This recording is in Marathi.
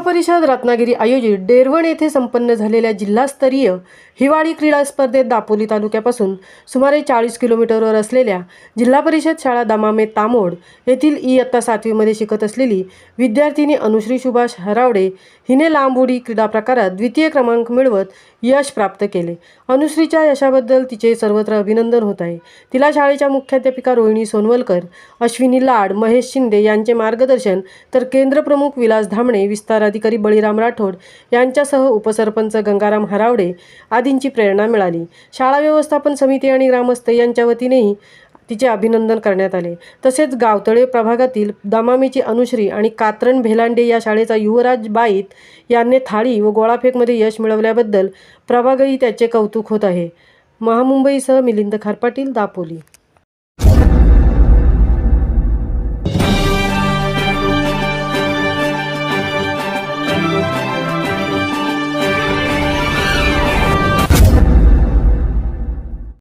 परिषद रत्नागिरी आयोजित डेरवण येथे संपन्न झालेल्या जिल्हास्तरीय हिवाळी क्रीडा स्पर्धेत दापोली तालुक्यापासून सुमारे 40 किलोमीटरवर असलेल्या जिल्हा परिषद शाळा दमामे तामोड येथील इयत्ता 7वीमध्ये शिकत असलेली विद्यार्थिनी अनुश्री सुभाष हरावडे हिने लांब उडी क्रीडा प्रकारात द्वितीय क्रमांक मिळवत यश प्राप्त केले। अनुश्रीच्या यशाबद्दल तिचे सर्वत्र अभिनंदन होत आहे। तिला शाळेच्या मुख्याध्यापिका रोहिणी सोनवलकर, अश्विनी लाड, महेश शिंदे यांचे मार्गदर्शन तर केंद्र प्रमुख विलास धामणे, विस्तार अधिकारी बळीराम राठोड यांच्यासह उपसरपंच गंगाराम हरावडे आदींची प्रेरणा मिळाली। शाळा व्यवस्थापन समिती आणि ग्रामस्थ यांच्या वतीनेही तिचे अभिनंदन करण्यात आले। तसेच गावतळे प्रभागातील दमामेची अनुश्री आणि कात्रण भेलांडे या शाळेचा युवराज बाईत यांनी थाळी व गोळाफेकमध्ये यश मिळवल्याबद्दल प्रभागही त्याचे कौतुक होत आहे। महामुंबईसह मिलिंद खारपाटील, दापोली।